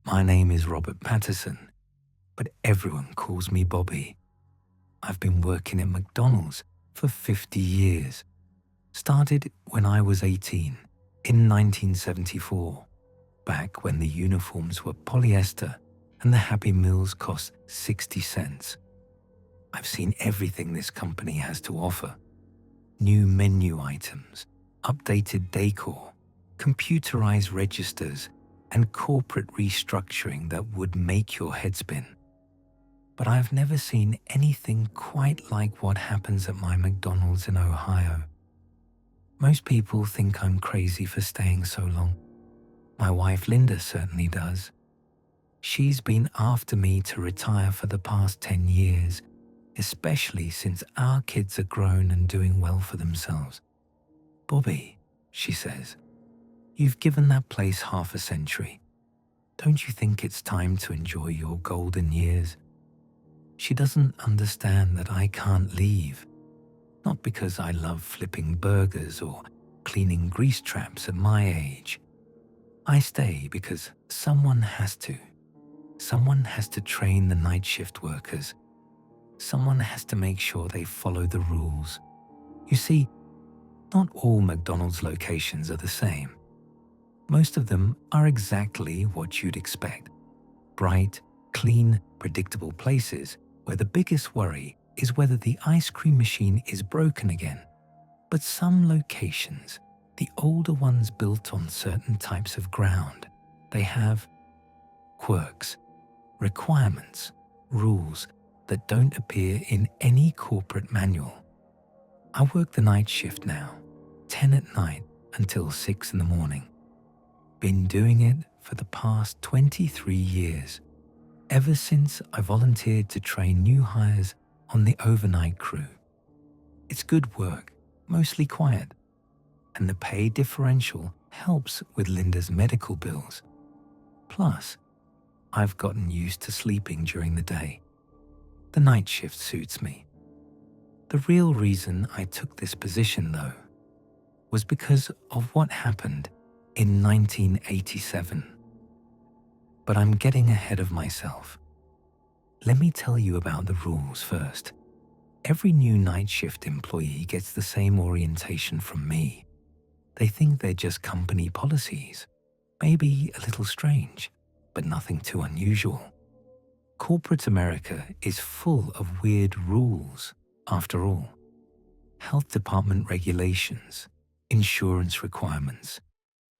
My name is Robert Patterson, but everyone calls me Bobby. I've been working at McDonald's for 50 years. Started when I was 18 in 1974, back when the uniforms were polyester and the Happy Meals cost 60 cents. I've seen everything this company has to offer. New menu items, updated decor, computerized registers, and corporate restructuring that would make your head spin. But I've never seen anything quite like what happens at my McDonald's in Ohio. Most people think I'm crazy for staying so long. My wife Linda certainly does. She's been after me to retire for the past 10 years, especially since our kids are grown and doing well for themselves. Bobby, she says, you've given that place half a century. Don't you think it's time to enjoy your golden years? She doesn't understand that I can't leave, not because I love flipping burgers or cleaning grease traps at my age. I stay because someone has to. Someone has to train the night shift workers. Someone has to make sure they follow the rules. You see, not all McDonald's locations are the same. Most of them are exactly what you'd expect. Bright, clean, predictable places where the biggest worry is whether the ice cream machine is broken again. But some locations, the older ones built on certain types of ground, they have quirks, requirements, rules that don't appear in any corporate manual. I work the night shift now, 10 at night until 6 in the morning. Been doing it for the past 23 years, ever since I volunteered to train new hires on the overnight crew. It's good work, mostly quiet, and the pay differential helps with Linda's medical bills. Plus, I've gotten used to sleeping during the day. The night shift suits me. The real reason I took this position, though, was because of what happened in 1987. But I'm getting ahead of myself. Let me tell you about the rules first. Every new night shift employee gets the same orientation from me. They think they're just company policies. Maybe a little strange, but nothing too unusual. Corporate America is full of weird rules, after all. Health department regulations, insurance requirements,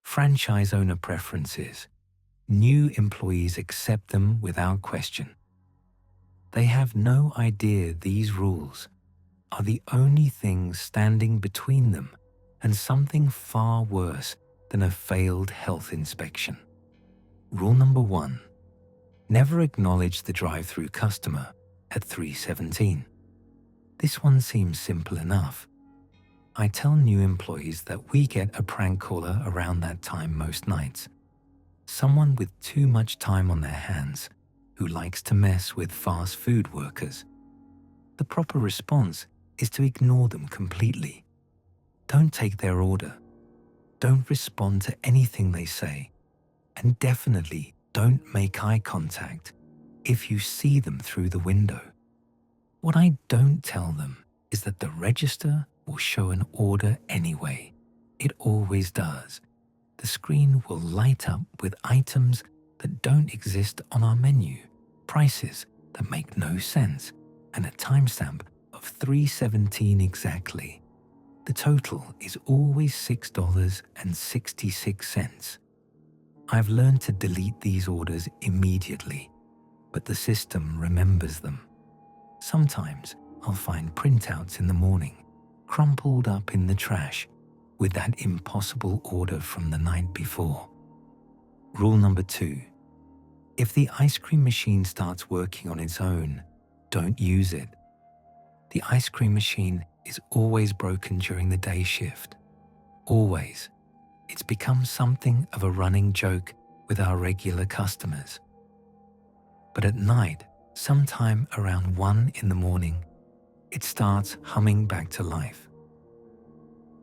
franchise owner preferences. New employees accept them without question. They have no idea these rules are the only things standing between them and something far worse than a failed health inspection. Rule number 1, never acknowledge the drive-through customer at 3:17. This one seems simple enough. I tell new employees that we get a prank caller around that time most nights. Someone with too much time on their hands who likes to mess with fast food workers. The proper response is to ignore them completely. Don't take their order. Don't respond to anything they say. And definitely don't make eye contact if you see them through the window. What I don't tell them is that the register will show an order anyway. It always does. The screen will light up with items that don't exist on our menu, prices that make no sense, and a timestamp of 3:17 exactly. The total is always $6.66. I've learned to delete these orders immediately, but the system remembers them. Sometimes I'll find printouts in the morning, crumpled up in the trash, with that impossible order from the night before. Rule number 2, if the ice cream machine starts working on its own, don't use it. The ice cream machine is always broken during the day shift. Always. It's become something of a running joke with our regular customers. But at night, sometime around 1 in the morning, it starts humming back to life.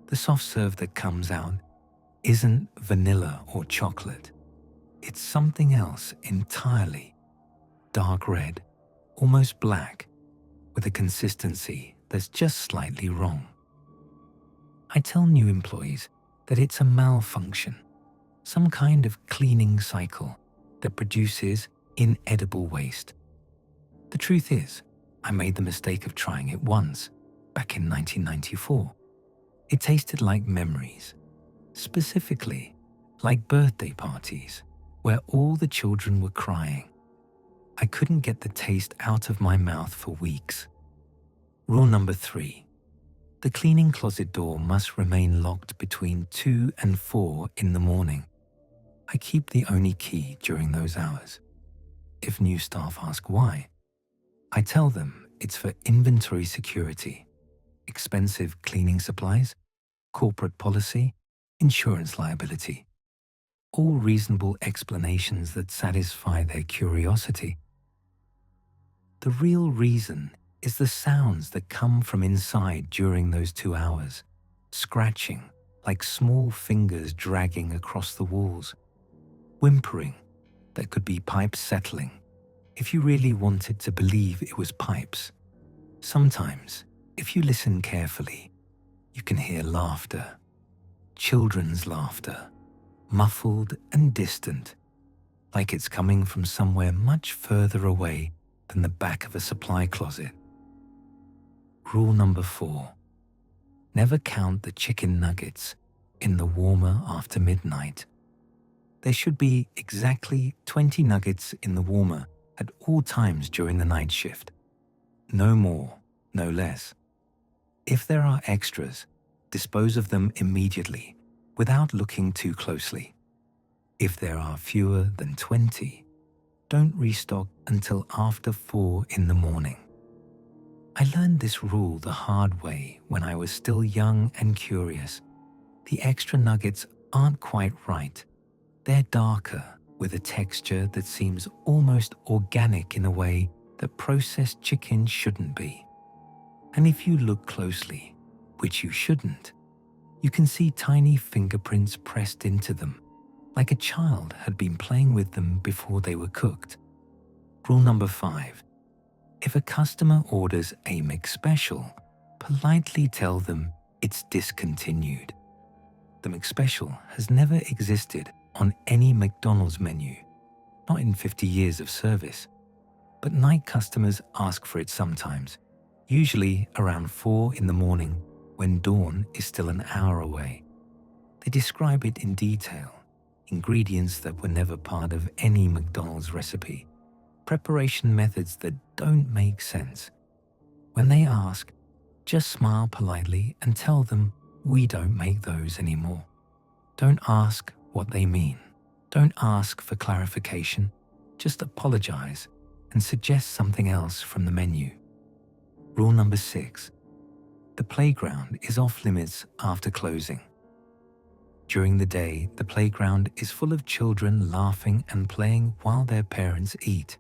The soft serve that comes out isn't vanilla or chocolate. It's something else entirely. Dark red, almost black, with a consistency that's just slightly wrong. I tell new employees that it's a malfunction, some kind of cleaning cycle that produces inedible waste. The truth is, I made the mistake of trying it once, back in 1994. It tasted like memories, specifically like birthday parties where all the children were crying. I couldn't get the taste out of my mouth for weeks. Rule number 3. The cleaning closet door must remain locked between 2 and 4 in the morning. I keep the only key during those hours. If new staff ask why, I tell them it's for inventory security, expensive cleaning supplies, corporate policy, insurance liability. All reasonable explanations that satisfy their curiosity. The real reason is the sounds that come from inside during those 2 hours, scratching like small fingers dragging across the walls, whimpering that could be pipes settling if you really wanted to believe it was pipes. Sometimes, if you listen carefully, you can hear laughter, children's laughter, muffled and distant, like it's coming from somewhere much further away than the back of a supply closet. Rule number 4. Never count the chicken nuggets in the warmer after midnight. There should be exactly 20 nuggets in the warmer at all times during the night shift. No more, no less. If there are extras, dispose of them immediately without looking too closely. If there are fewer than 20, don't restock until after 4 in the morning. I learned this rule the hard way when I was still young and curious. The extra nuggets aren't quite right. They're darker, with a texture that seems almost organic in a way that processed chicken shouldn't be. And if you look closely, which you shouldn't, you can see tiny fingerprints pressed into them, like a child had been playing with them before they were cooked. Rule number 5. If a customer orders a McSpecial, politely tell them it's discontinued. The McSpecial has never existed on any McDonald's menu, not in 50 years of service. But night customers ask for it sometimes, usually around 4 in the morning when dawn is still an hour away. They describe it in detail, ingredients that were never part of any McDonald's recipe, preparation methods that don't make sense. When they ask, just smile politely and tell them we don't make those anymore. Don't ask what they mean. Don't ask for clarification. Just apologize and suggest something else from the menu. Rule number 6. The playground is off limits after closing. During the day, the playground is full of children laughing and playing while their parents eat.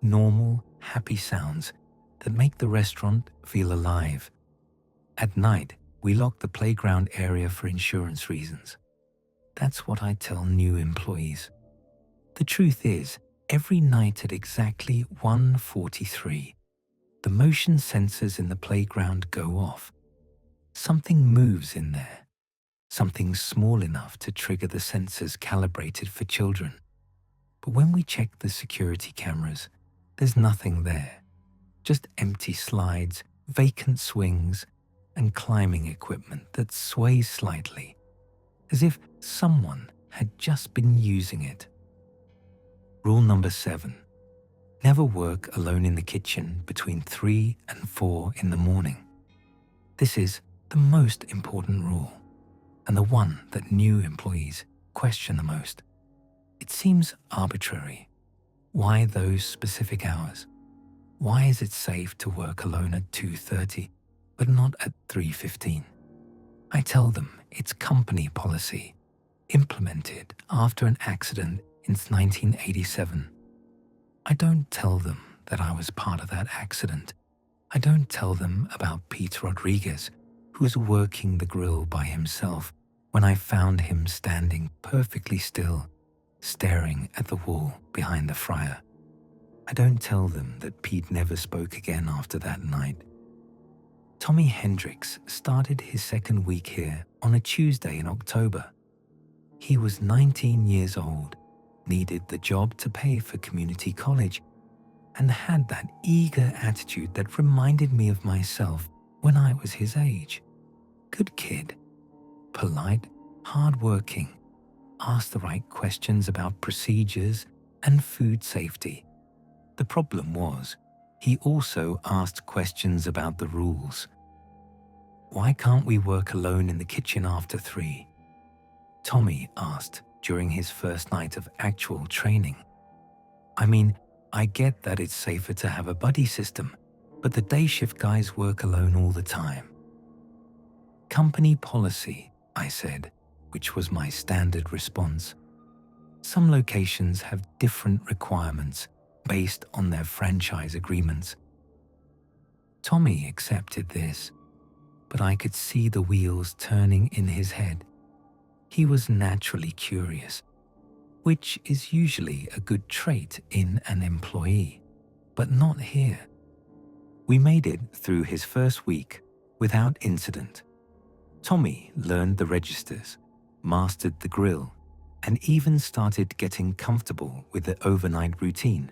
Normal, happy sounds that make the restaurant feel alive. At night, we lock the playground area for insurance reasons. That's what I tell new employees. The truth is, every night at exactly 1:43, the motion sensors in the playground go off. Something moves in there, something small enough to trigger the sensors calibrated for children. But when we check the security cameras, there's nothing there, just empty slides, vacant swings, and climbing equipment that sways slightly, as if someone had just been using it. Rule number 7. Never work alone in the kitchen between 3 and 4 in the morning. This is the most important rule, and the one that new employees question the most. It seems arbitrary. Why those specific hours? Why is it safe to work alone at 2:30, but not at 3:15? I tell them it's company policy, implemented after an accident in 1987. I don't tell them that I was part of that accident. I don't tell them about Pete Rodriguez, who was working the grill by himself when I found him standing perfectly still, staring at the wall behind the fryer. I don't tell them that Pete never spoke again after that night. Tommy Hendricks started his second week here on a Tuesday in October. He was 19 years old, needed the job to pay for community college, and had that eager attitude that reminded me of myself when I was his age. Good kid, polite, hardworking, asked the right questions about procedures and food safety. The problem was, he also asked questions about the rules. Why can't we work alone in the kitchen after 3? Tommy asked during his first night of actual training. I mean, I get that it's safer to have a buddy system, but the day shift guys work alone all the time. Company policy, I said, which was my standard response. Some locations have different requirements based on their franchise agreements. Tommy accepted this, but I could see the wheels turning in his head. He was naturally curious, which is usually a good trait in an employee, but not here. We made it through his first week without incident. Tommy learned the registers, mastered the grill, and even started getting comfortable with the overnight routine.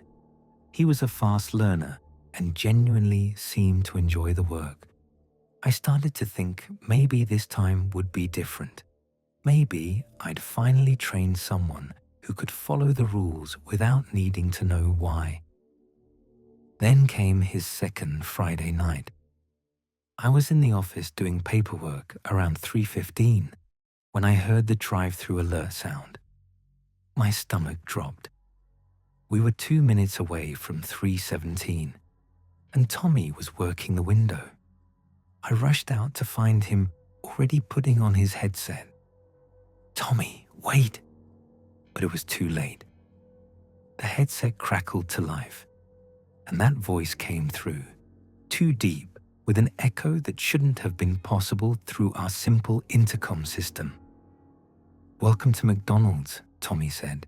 He was a fast learner and genuinely seemed to enjoy the work. I started to think maybe this time would be different. Maybe I'd finally trained someone who could follow the rules without needing to know why. Then came his second Friday night. I was in the office doing paperwork around 3:15 when I heard the drive-through alert sound. My stomach dropped. We were 2 minutes away from 3:17, and Tommy was working the window. I rushed out to find him already putting on his headset. "Tommy, wait!" But it was too late. The headset crackled to life, and that voice came through, too deep, with an echo that shouldn't have been possible through our simple intercom system. "Welcome to McDonald's," Tommy said.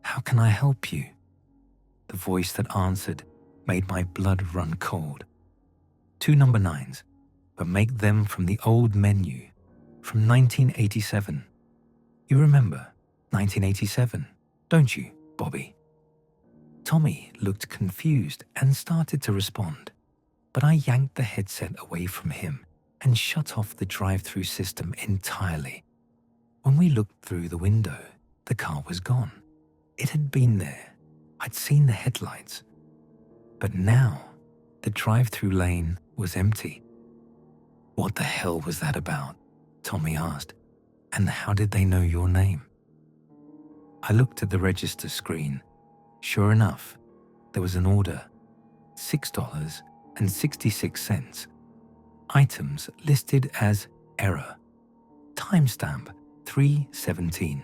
"How can I help you?" The voice that answered made my blood run cold. "2 number 9s, but make them from the old menu, from 1987. You remember 1987, don't you, Bobby?" Tommy looked confused and started to respond, but I yanked the headset away from him and shut off the drive-through system entirely. When we looked through the window, the car was gone. It had been there. I'd seen the headlights. But now, the drive-through lane was empty. "What the hell was that about?" Tommy asked. "And how did they know your name?" I looked at the register screen. Sure enough, there was an order, $6.66. Items listed as error. Timestamp 3:17.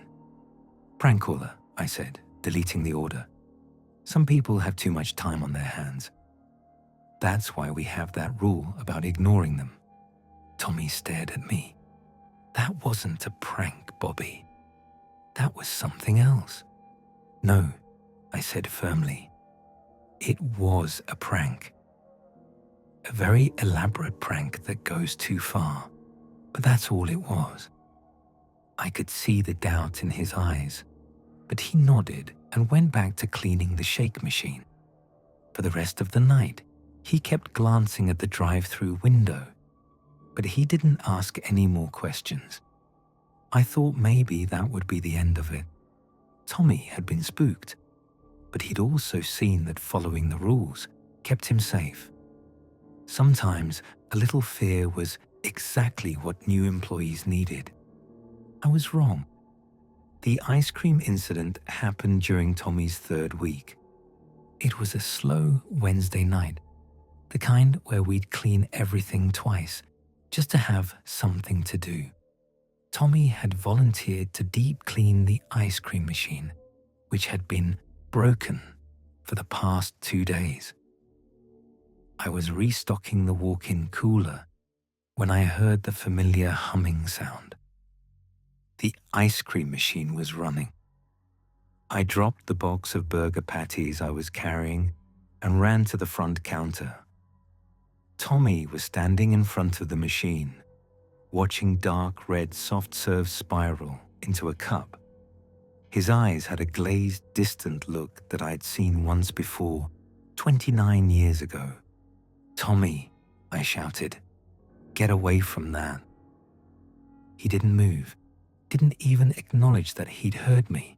"Prank caller," I said, deleting the order. "Some people have too much time on their hands. That's why we have that rule about ignoring them." Tommy stared at me. "That wasn't a prank, Bobby. That was something else." "No," I said firmly. "It was a prank. A very elaborate prank that goes too far, but that's all it was." I could see the doubt in his eyes, but he nodded and went back to cleaning the shake machine. For the rest of the night, he kept glancing at the drive-through window, but he didn't ask any more questions. I thought maybe that would be the end of it. Tommy had been spooked, but he'd also seen that following the rules kept him safe. Sometimes a little fear was exactly what new employees needed. I was wrong. The ice cream incident happened during Tommy's third week. It was a slow Wednesday night, the kind where we'd clean everything twice, just to have something to do. Tommy had volunteered to deep clean the ice cream machine, which had been broken for the past 2 days. I was restocking the walk-in cooler when I heard the familiar humming sound. The ice cream machine was running. I dropped the box of burger patties I was carrying and ran to the front counter. Tommy was standing in front of the machine, watching dark red soft serve spiral into a cup. His eyes had a glazed, distant look that I'd seen once before, 29 years ago. "Tommy," I shouted, "get away from that." He didn't move, didn't even acknowledge that he'd heard me.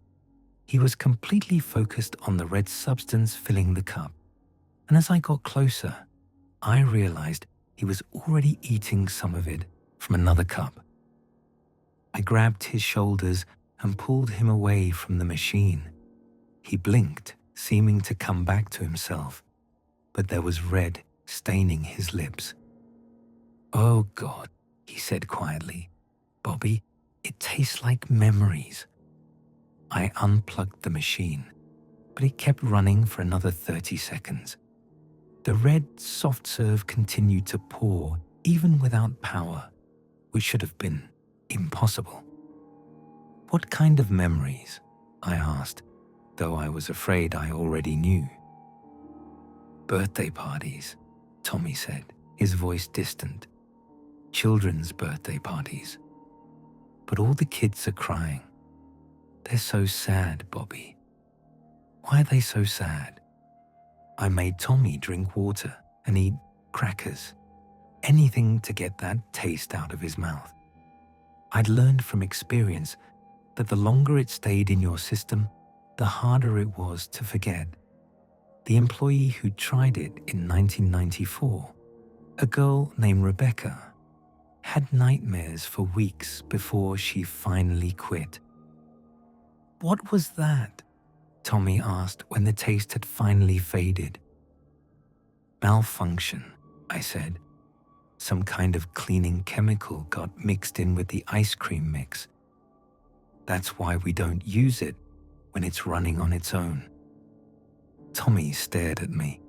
He was completely focused on the red substance filling the cup. And as I got closer, I realized he was already eating some of it from another cup. I grabbed his shoulders and pulled him away from the machine. He blinked, seeming to come back to himself, but there was red staining his lips. "Oh God," he said quietly. "Bobby, it tastes like memories." I unplugged the machine, but it kept running for another 30 seconds. The red soft serve continued to pour even without power, which should have been impossible. "What kind of memories?" I asked, though I was afraid I already knew. "Birthday parties," Tommy said, his voice distant. "Children's birthday parties. But all the kids are crying. They're so sad, Bobby." "Why are they so sad?" I made Tommy drink water and eat crackers, anything to get that taste out of his mouth. I'd learned from experience that the longer it stayed in your system, the harder it was to forget. The employee who tried it in 1994, a girl named Rebecca, had nightmares for weeks before she finally quit. "What was that?" Tommy asked when the taste had finally faded. "Malfunction," I said. "Some kind of cleaning chemical got mixed in with the ice cream mix. That's why we don't use it when it's running on its own." Tommy stared at me.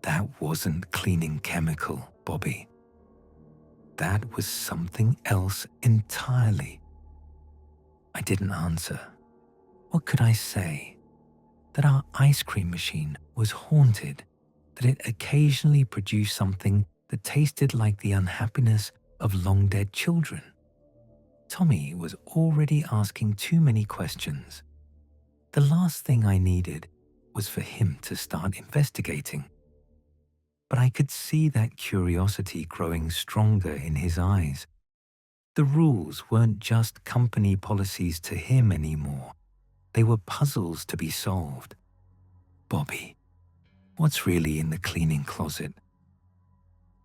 "That wasn't cleaning chemical, Bobby. That was something else entirely." I didn't answer. What could I say? That our ice cream machine was haunted, that it occasionally produced something that tasted like the unhappiness of long-dead children. Tommy was already asking too many questions. The last thing I needed was for him to start investigating. But I could see that curiosity growing stronger in his eyes. The rules weren't just company policies to him anymore. They were puzzles to be solved. "Bobby, what's really in the cleaning closet?"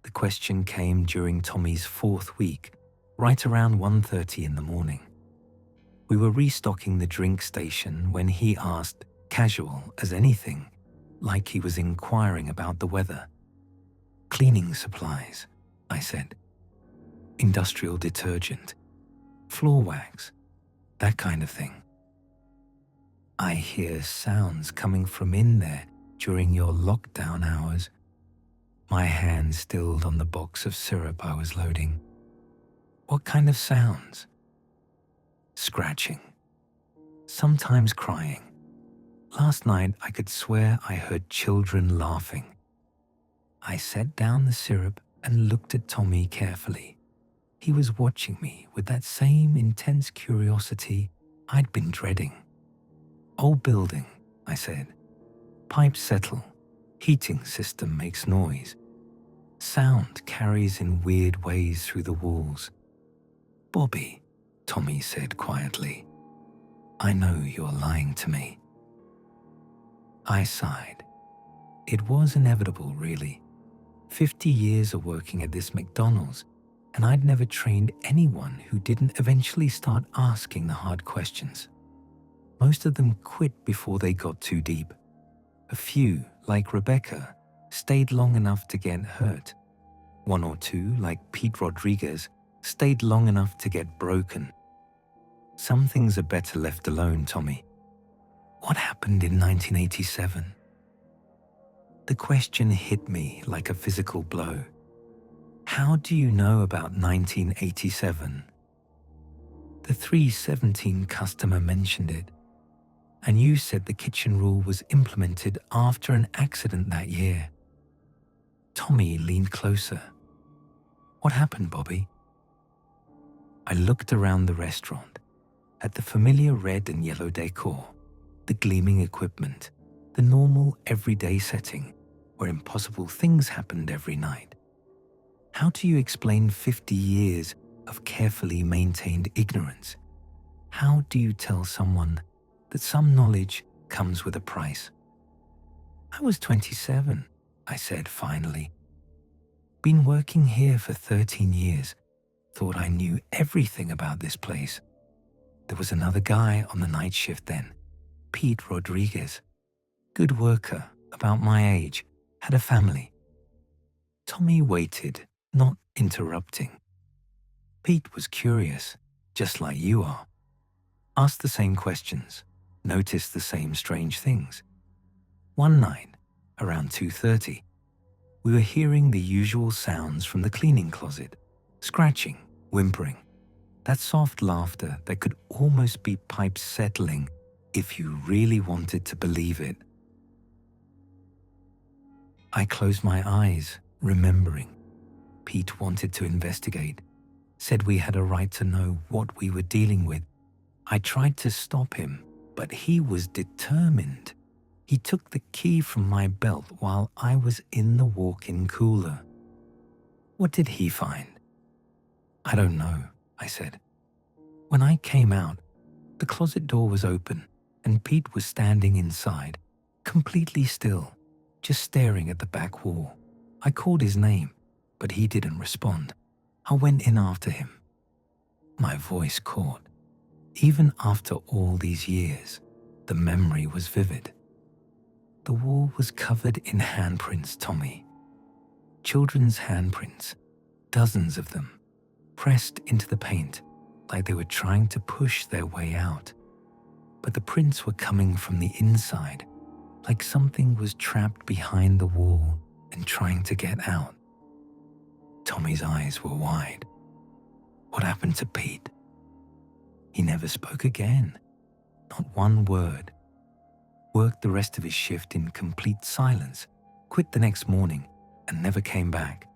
The question came during Tommy's 4th week, right around 1:30 in the morning. We were restocking the drink station when he asked, casual as anything, like he was inquiring about the weather. "Cleaning supplies," I said. "Industrial detergent, floor wax, that kind of thing." "I hear sounds coming from in there during your lockdown hours." My hand stilled on the box of syrup I was loading. "What kind of sounds?" "Scratching. Sometimes crying. Last night I could swear I heard children laughing." I set down the syrup and looked at Tommy carefully. He was watching me with that same intense curiosity I'd been dreading. "Old building," I said. "Pipes settle. Heating system makes noise. Sound carries in weird ways through the walls." "Bobby," Tommy said quietly, "I know you're lying to me." I sighed. It was inevitable, really. 50 years of working at this McDonald's, and I'd never trained anyone who didn't eventually start asking the hard questions. Most of them quit before they got too deep. A few, like Rebecca, stayed long enough to get hurt. One or two, like Pete Rodriguez, stayed long enough to get broken. Some things are better left alone, Tommy. What happened in 1987? The question hit me like a physical blow. How do you know about 1987? The 317 customer mentioned it. and you said the kitchen rule was implemented after an accident that year. Tommy leaned closer. What happened, Bobby? I looked around the restaurant, at the familiar red and yellow decor, the gleaming equipment, the normal everyday setting where impossible things happened every night. How do you explain 50 years of carefully maintained ignorance? How do you tell someone that some knowledge comes with a price? I was 27, I said finally. Been working here for 13 years, thought I knew everything about this place. There was another guy on the night shift then, Pete Rodriguez. Good worker, about my age, had a family. Tommy waited, not interrupting. Pete was curious, just like you are. Asked the same questions, noticed the same strange things. One night, around 2:30, we were hearing the usual sounds from the cleaning closet, scratching, whimpering, that soft laughter that could almost be pipes settling if you really wanted to believe it. I closed my eyes, remembering. Pete wanted to investigate, said we had a right to know what we were dealing with. I tried to stop him, but he was determined. He took the key from my belt while I was in the walk-in cooler. What did he find? I don't know, I said. When I came out, the closet door was open and Pete was standing inside, completely still, just staring at the back wall. I called his name, but he didn't respond. I went in after him. My voice caught. Even after all these years, the memory was vivid. The wall was covered in handprints, Tommy. Children's handprints, dozens of them, pressed into the paint like they were trying to push their way out. But the prints were coming from the inside, like something was trapped behind the wall and trying to get out. Tommy's eyes were wide. What happened to Pete? He never spoke again, not one word. Worked the rest of his shift in complete silence, quit the next morning, and never came back.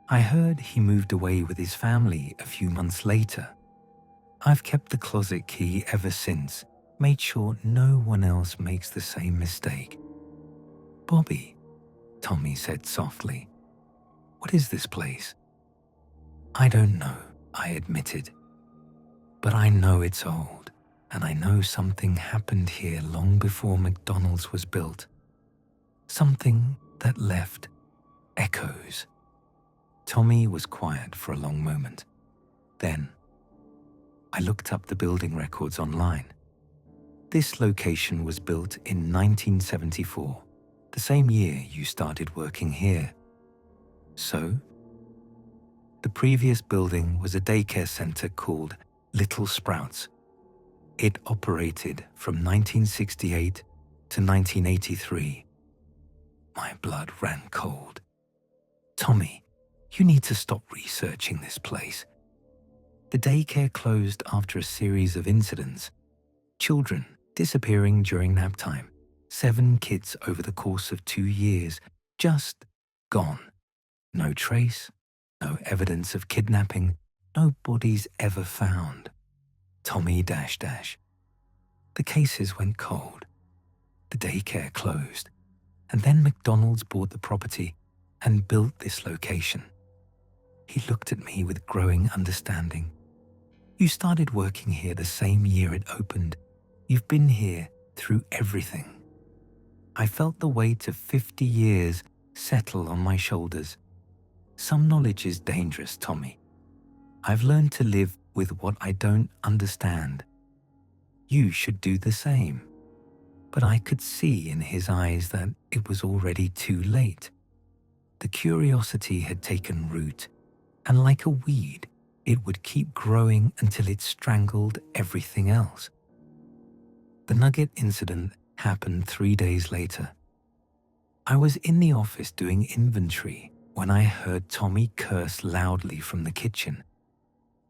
I heard he moved away with his family a few months later. I've kept the closet key ever since, made sure no one else makes the same mistake. Bobby, Tommy said softly, what is this place? I don't know, I admitted. But I know it's old, and I know something happened here long before McDonald's was built. Something that left echoes. Tommy was quiet for a long moment. Then, I looked up the building records online. This location was built in 1974, the same year you started working here. So, the previous building was a daycare center called Little Sprouts. It operated from 1968 to 1983. My blood ran cold. Tommy, you need to stop researching this place. The daycare closed after a series of incidents. Children disappearing during nap time. 7 kids over the course of 2 years, just gone. No trace, no evidence of kidnapping, no bodies ever found. Tommy ... The cases went cold. The daycare closed, and then McDonald's bought the property and built this location. He looked at me with growing understanding. You started working here the same year it opened. You've been here through everything. I felt the weight of 50 years settle on my shoulders. Some knowledge is dangerous, Tommy. I've learned to live with what I don't understand. You should do the same. But I could see in his eyes that it was already too late. The curiosity had taken root, and like a weed, it would keep growing until it strangled everything else. The nugget incident happened 3 days later. I was in the office doing inventory when I heard Tommy curse loudly from the kitchen.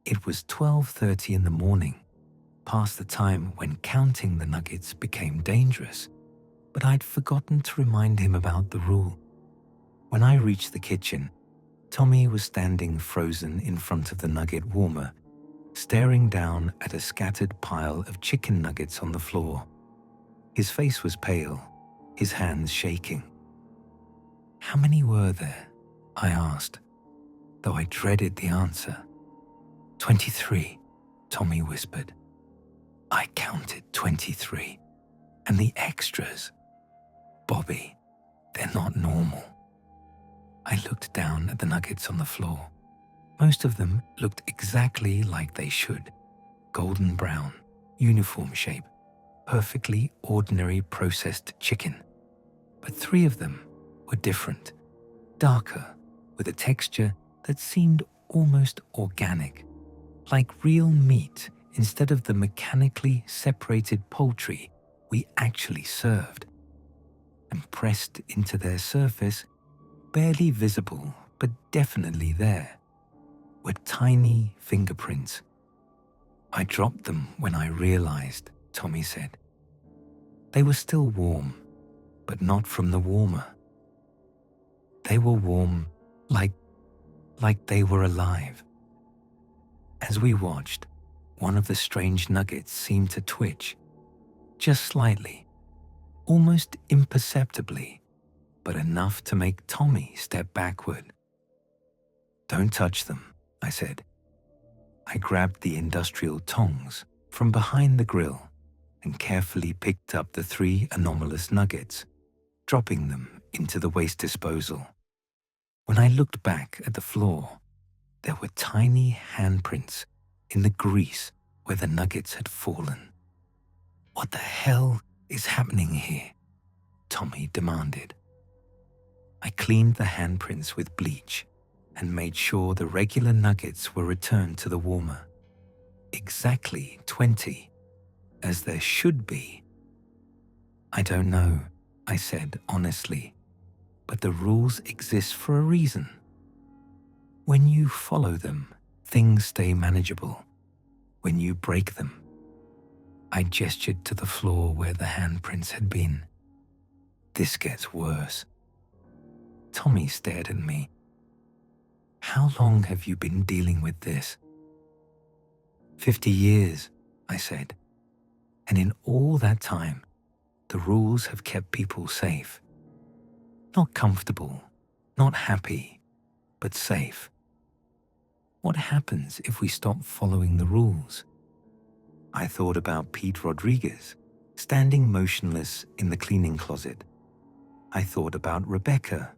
It was 12:30 in the morning, past the time when counting the nuggets became dangerous, but I'd forgotten to remind him about the rule. When I reached the kitchen, Tommy was standing frozen in front of the nugget warmer, staring down at a scattered pile of chicken nuggets on the floor. His face was pale, his hands shaking. "How many were there?" I asked, though I dreaded the answer. 23, Tommy whispered. I counted 23. And the extras. Bobby, they're not normal. I looked down at the nuggets on the floor. Most of them looked exactly like they should. Golden brown, uniform shape, perfectly ordinary processed chicken. But 3 of them were different, darker, with a texture that seemed almost organic, like real meat instead of the mechanically separated poultry we actually served. And pressed into their surface, barely visible but definitely there, were tiny fingerprints. I dropped them when I realized, Tommy said. They were still warm, but not from the warmer. They were warm like they were alive. As we watched, one of the strange nuggets seemed to twitch, just slightly, almost imperceptibly, but enough to make Tommy step backward. "Don't touch them," I said. I grabbed the industrial tongs from behind the grill and carefully picked up the 3 anomalous nuggets, dropping them into the waste disposal. When I looked back at the floor, there were tiny handprints in the grease where the nuggets had fallen. "What the hell is happening here?" Tommy demanded. I cleaned the handprints with bleach and made sure the regular nuggets were returned to the warmer. Exactly 20, as there should be. "I don't know," I said honestly, "but the rules exist for a reason. When you follow them, things stay manageable. When you break them," I gestured to the floor where the handprints had been, "this gets worse." Tommy stared at me. "How long have you been dealing with this?" 50 years, I said. "And in all that time, the rules have kept people safe. Not comfortable, not happy, but safe. What happens if we stop following the rules?" I thought about Pete Rodriguez, standing motionless in the cleaning closet. I thought about Rebecca,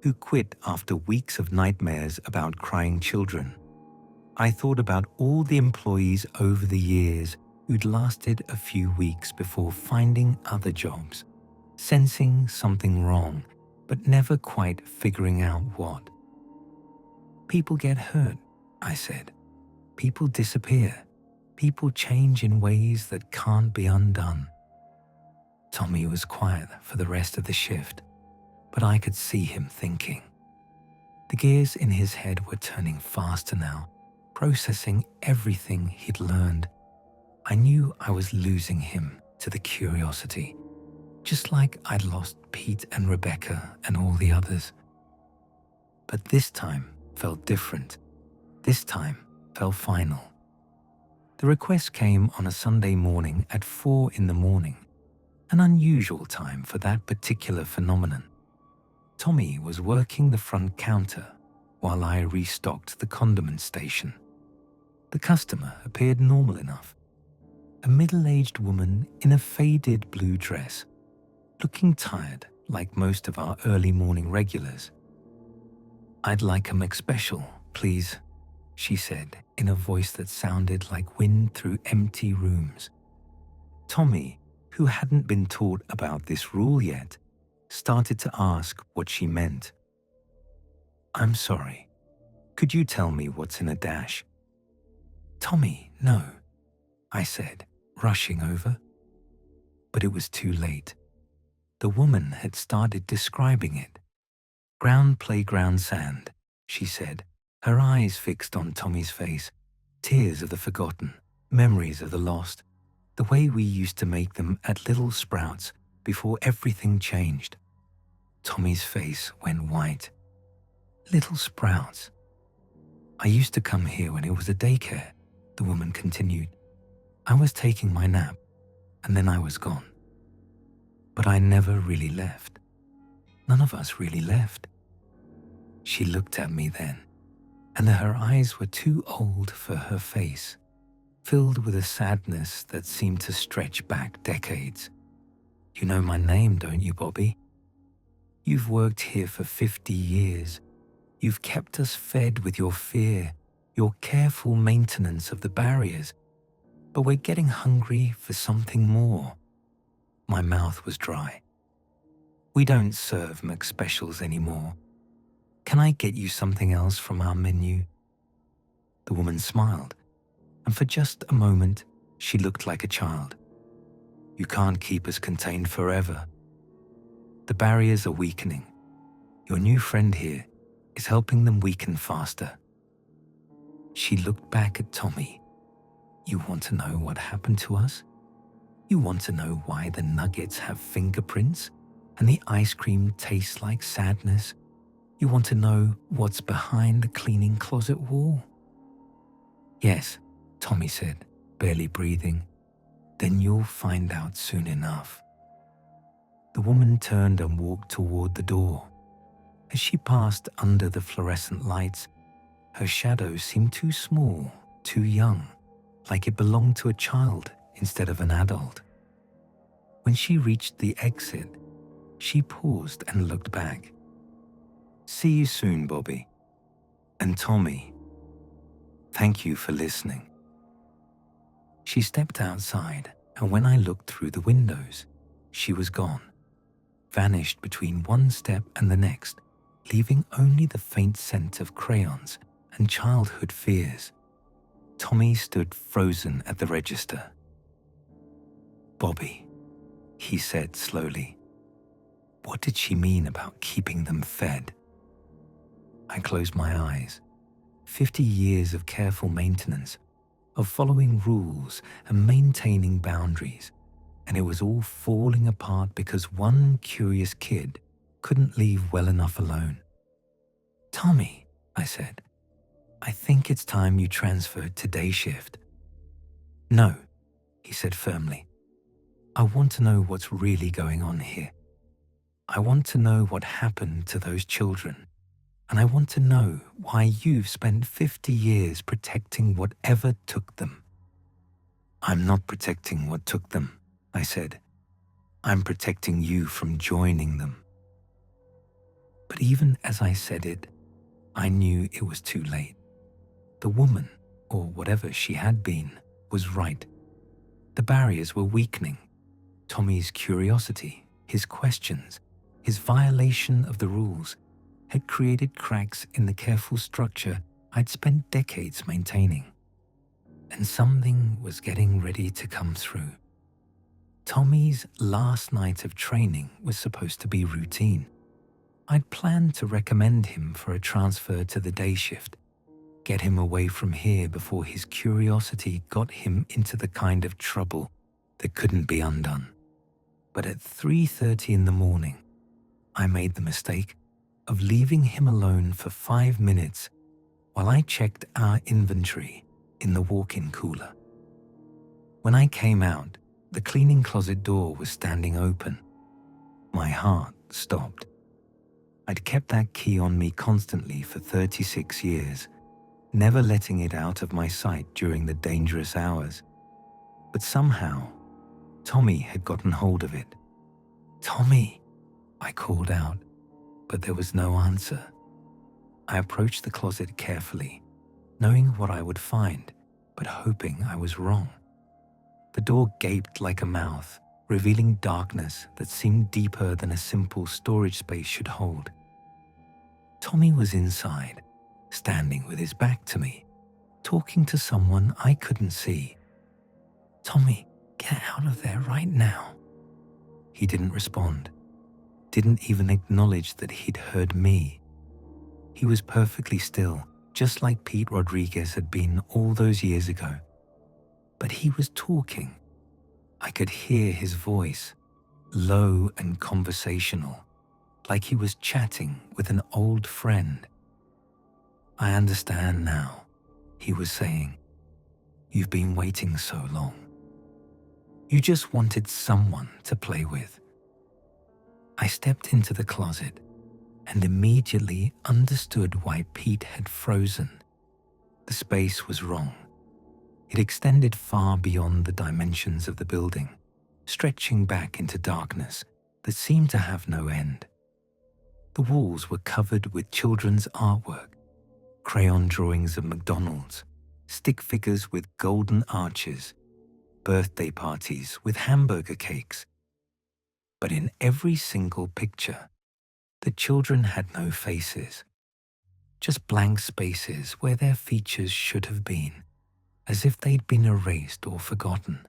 who quit after weeks of nightmares about crying children. I thought about all the employees over the years who'd lasted a few weeks before finding other jobs, sensing something wrong, but never quite figuring out what. "People get hurt," I said. "People disappear. People change in ways that can't be undone." Tommy was quiet for the rest of the shift, but I could see him thinking. The gears in his head were turning faster now, processing everything he'd learned. I knew I was losing him to the curiosity, just like I'd lost Pete and Rebecca and all the others. But this time felt different. This time felt final. The request came on a Sunday morning at 4 in the morning, an unusual time for that particular phenomenon. Tommy was working the front counter while I restocked the condiment station. The customer appeared normal enough. A middle-aged woman in a faded blue dress, looking tired like most of our early morning regulars. "I'd like a McSpecial, please," she said in a voice that sounded like wind through empty rooms. Tommy, who hadn't been taught about this rule yet, started to ask what she meant. "I'm sorry. Could you tell me what's in a dash?" "Tommy, no," I said, rushing over. But it was too late. The woman had started describing it. "Ground playground sand," she said, her eyes fixed on Tommy's face. "Tears of the forgotten, memories of the lost. the way we used to make them at Little Sprouts before everything changed. Tommy's face went white. Little Sprouts. I used to come here when it was a daycare, the woman continued. I was taking my nap, and then I was gone. But I never really left. None of us really left. She looked at me then, and her eyes were too old for her face, filled with a sadness that seemed to stretch back decades. You know my name, don't you, Bobby? You've worked here for 50 years. You've kept us fed with your fear, your careful maintenance of the barriers. But we're getting hungry for something more. My mouth was dry. We don't serve McSpecials anymore. Can I get you something else from our menu? The woman smiled, and for just a moment, she looked like a child. You can't keep us contained forever. The barriers are weakening. Your new friend here is helping them weaken faster. She looked back at Tommy. You want to know what happened to us? You want to know why the nuggets have fingerprints and the ice cream tastes like sadness? You want to know what's behind the cleaning closet wall? Yes, Tommy said, barely breathing. Then you'll find out soon enough. The woman turned and walked toward the door. As she passed under the fluorescent lights, her shadow seemed too small, too young, like it belonged to a child instead of an adult. When she reached the exit, she paused and looked back. See you soon, Bobby. And Tommy, thank you for listening. She stepped outside, and when I looked through the windows, she was gone, vanished between one step and the next, leaving only the faint scent of crayons and childhood fears. Tommy stood frozen at the register. Bobby, he said slowly. What did she mean about keeping them fed? I closed my eyes. 50 years of careful maintenance, of following rules and maintaining boundaries, and it was all falling apart because one curious kid couldn't leave well enough alone. Tommy, I said, I think it's time you transferred to day shift. No, he said firmly. I want to know what's really going on here. I want to know what happened to those children, and I want to know why you've spent 50 years protecting whatever took them. I'm not protecting what took them, I said. I'm protecting you from joining them. But even as I said it, I knew it was too late. The woman, or whatever she had been, was right. The barriers were weakening. Tommy's curiosity, his questions, his violation of the rules had created cracks in the careful structure I'd spent decades maintaining. And something was getting ready to come through. Tommy's last night of training was supposed to be routine. I'd planned to recommend him for a transfer to the day shift, get him away from here before his curiosity got him into the kind of trouble that couldn't be undone. But at 3:30 in the morning, I made the mistake of leaving him alone for 5 minutes while I checked our inventory in the walk-in cooler. When I came out, the cleaning closet door was standing open. My heart stopped. I'd kept that key on me constantly for 36 years, never letting it out of my sight during the dangerous hours. But somehow, Tommy had gotten hold of it. Tommy, I called out, but there was no answer. I approached the closet carefully, knowing what I would find, but hoping I was wrong. The door gaped like a mouth, revealing darkness that seemed deeper than a simple storage space should hold. Tommy was inside, standing with his back to me, talking to someone I couldn't see. Tommy, get out of there right now. He didn't respond, didn't even acknowledge that he'd heard me. He was perfectly still, just like Pete Rodriguez had been all those years ago. But he was talking, I could hear his voice, low and conversational, like he was chatting with an old friend. "I understand now," he was saying. "You've been waiting so long. You just wanted someone to play with." I stepped into the closet and immediately understood why Pete had frozen. The space was wrong. It extended far beyond the dimensions of the building, stretching back into darkness that seemed to have no end. The walls were covered with children's artwork, crayon drawings of McDonalds, stick figures with golden arches, birthday parties with hamburger cakes. But in every single picture, the children had no faces, just blank spaces where their features should have been, as if they'd been erased or forgotten.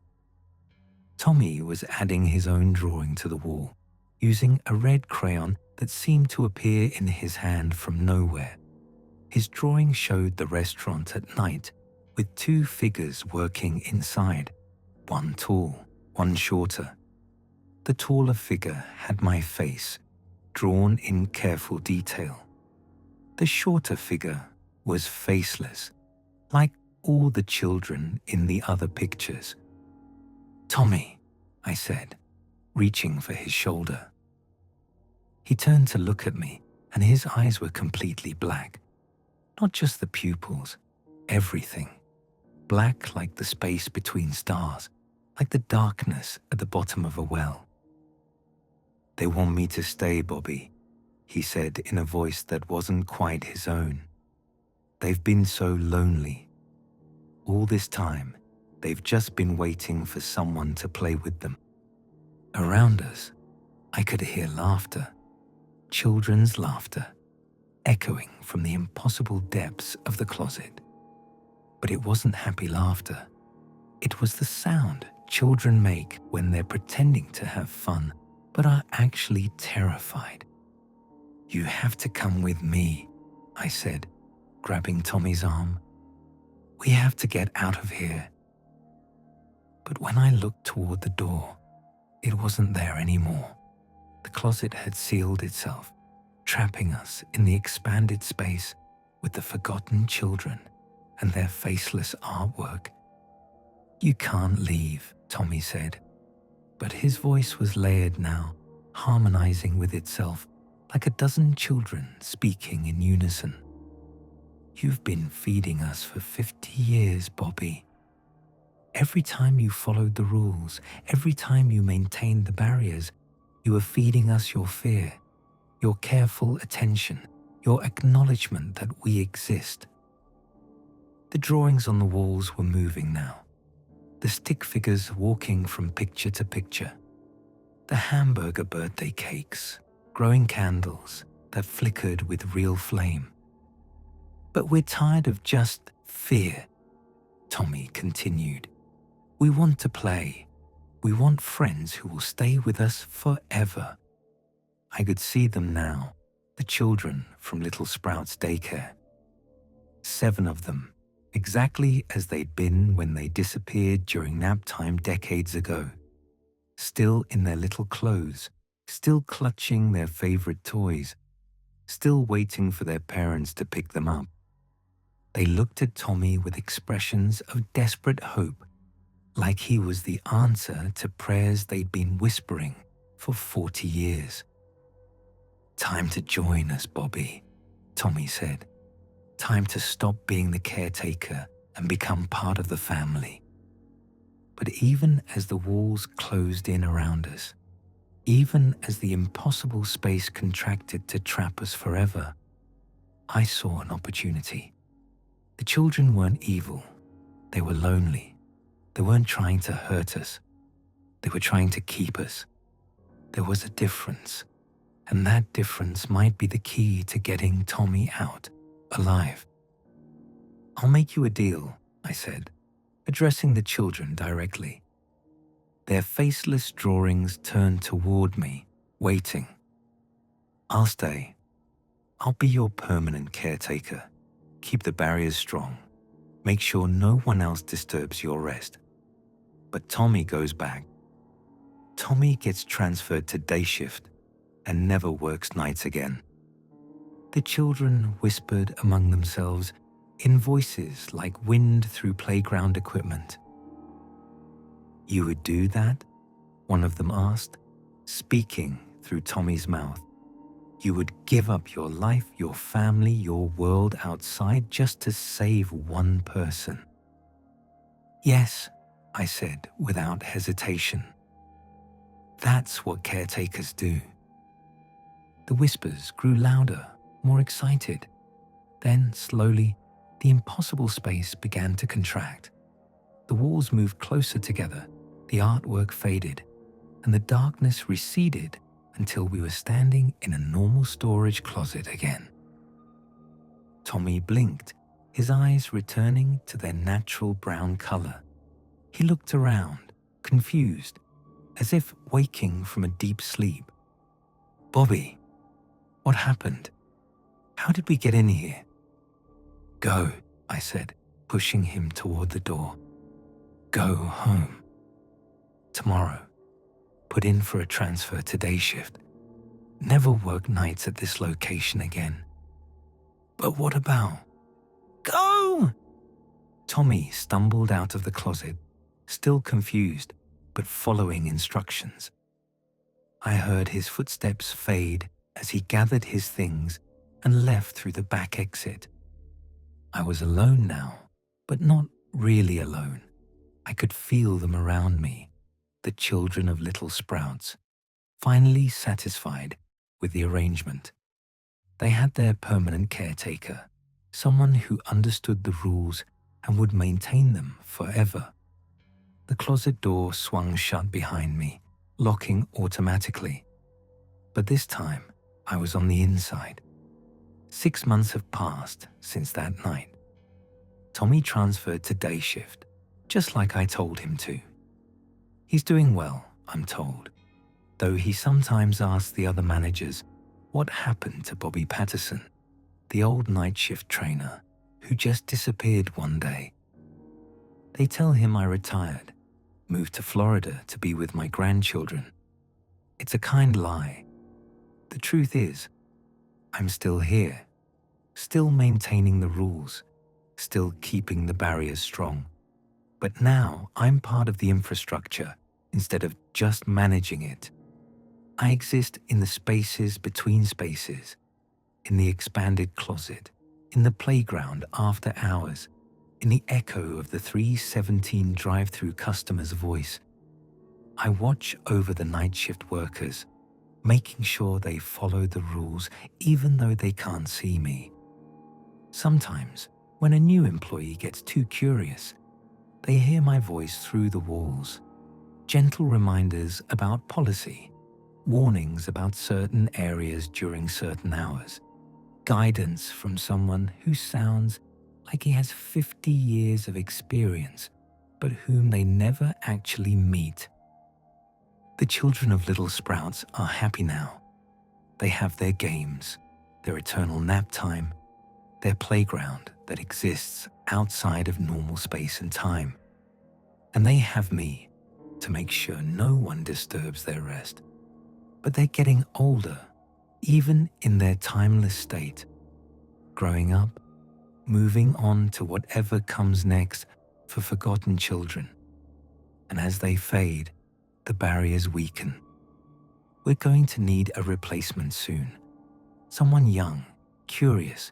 Tommy was adding his own drawing to the wall, using a red crayon that seemed to appear in his hand from nowhere. His drawing showed the restaurant at night with two figures working inside, one tall, one shorter. The taller figure had my face, drawn in careful detail. The shorter figure was faceless, like all the children in the other pictures. "Tommy," I said, reaching for his shoulder. He turned to look at me, and his eyes were completely black. Not just the pupils, everything. Black like the space between stars, like the darkness at the bottom of a well. "They want me to stay, Bobby," he said in a voice that wasn't quite his own. "They've been so lonely. All this time, they've just been waiting for someone to play with them." Around us, I could hear laughter, children's laughter, echoing from the impossible depths of the closet. But it wasn't happy laughter. It was the sound children make when they're pretending to have fun, but are actually terrified. "You have to come with me," I said, grabbing Tommy's arm. "We have to get out of here." But when I looked toward the door, it wasn't there anymore. The closet had sealed itself, trapping us in the expanded space with the forgotten children and their faceless artwork. "You can't leave," Tommy said, but his voice was layered now, harmonizing with itself like a dozen children speaking in unison. "You've been feeding us for 50 years, Bobby. Every time you followed the rules, every time you maintained the barriers, you were feeding us your fear, your careful attention, your acknowledgement that we exist." The drawings on the walls were moving now, the stick figures walking from picture to picture, the hamburger birthday cakes, growing candles that flickered with real flame. "But we're tired of just fear," Tommy continued. "We want to play. We want friends who will stay with us forever." I could see them now, the children from Little Sprouts daycare. 7 of them, exactly as they'd been when they disappeared during nap time decades ago. Still in their little clothes, still clutching their favorite toys, still waiting for their parents to pick them up. They looked at Tommy with expressions of desperate hope, like he was the answer to prayers they'd been whispering for 40 years. "Time to join us, Bobby," Tommy said. "Time to stop being the caretaker and become part of the family." But even as the walls closed in around us, even as the impossible space contracted to trap us forever, I saw an opportunity. The children weren't evil. They were lonely. They weren't trying to hurt us. They were trying to keep us. There was a difference, and that difference might be the key to getting Tommy out, alive. "I'll make you a deal," I said, addressing the children directly. Their faceless drawings turned toward me, waiting. "I'll stay. I'll be your permanent caretaker. Keep the barriers strong. Make sure no one else disturbs your rest. But Tommy goes back Tommy gets transferred to day shift and never works nights again. The children whispered among themselves in voices like wind through playground equipment. "You would do that?" one of them asked, speaking through Tommy's mouth. "You would give up your life, your family, your world outside just to save one person?" "Yes," I said without hesitation. "That's what caretakers do." The whispers grew louder, more excited. Then, slowly, the impossible space began to contract. The walls moved closer together, the artwork faded, and the darkness receded until we were standing in a normal storage closet again. Tommy blinked, his eyes returning to their natural brown color. He looked around, confused, as if waking from a deep sleep. "Bobby, what happened? How did we get in here?" "Go," I said, pushing him toward the door. "Go home. Tomorrow, put in for a transfer to day shift. Never work nights at this location again." "But what about—" "Go!" Tommy stumbled out of the closet, still confused, but following instructions. I heard his footsteps fade as he gathered his things and left through the back exit. I was alone now, but not really alone. I could feel them around me, the children of Little Sprouts, finally satisfied with the arrangement. They had their permanent caretaker, someone who understood the rules and would maintain them forever. The closet door swung shut behind me, locking automatically. But this time, I was on the inside. 6 months have passed since that night. Tommy transferred to day shift, just like I told him to. He's doing well, I'm told, though he sometimes asks the other managers what happened to Bobby Patterson, the old night shift trainer who just disappeared one day. They tell him I retired, moved to Florida to be with my grandchildren. It's a kind lie. The truth is, I'm still here, still maintaining the rules, still keeping the barriers strong. But now I'm part of the infrastructure instead of just managing it. I exist in the spaces between spaces, in the expanded closet, in the playground after hours, in the echo of the 317 drive-through customer's voice. I watch over the night shift workers, making sure they follow the rules even though they can't see me. Sometimes, when a new employee gets too curious, they hear my voice through the walls. Gentle reminders about policy, warnings about certain areas during certain hours, guidance from someone who sounds like he has 50 years of experience, but whom they never actually meet. The children of Little Sprouts are happy now. They have their games, their eternal nap time, their playground that exists outside of normal space and time. And they have me to make sure no one disturbs their rest. But they're getting older, even in their timeless state, growing up, moving on to whatever comes next for forgotten children. And as they fade, the barriers weaken. We're going to need a replacement soon. Someone young, curious,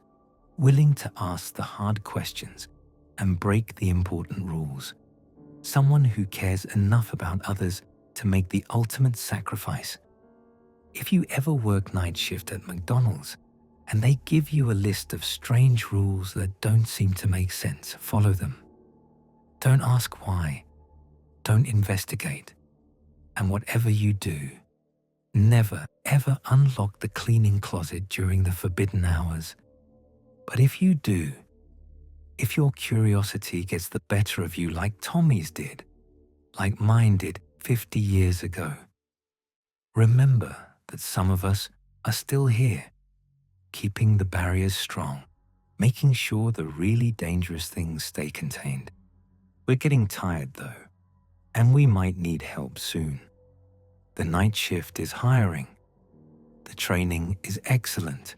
willing to ask the hard questions and break the important rules. Someone who cares enough about others to make the ultimate sacrifice. If you ever work night shift at McDonald's and they give you a list of strange rules that don't seem to make sense, follow them. Don't ask why. Don't investigate. And whatever you do, never ever unlock the cleaning closet during the forbidden hours. But if you do, if your curiosity gets the better of you like Tommy's did, like mine did 50 years ago, remember that some of us are still here, keeping the barriers strong, making sure the really dangerous things stay contained. We're getting tired though, and we might need help soon. The night shift is hiring. The training is excellent,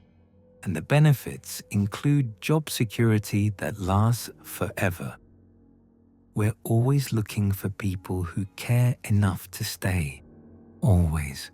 and the benefits include job security that lasts forever. We're always looking for people who care enough to stay. Always.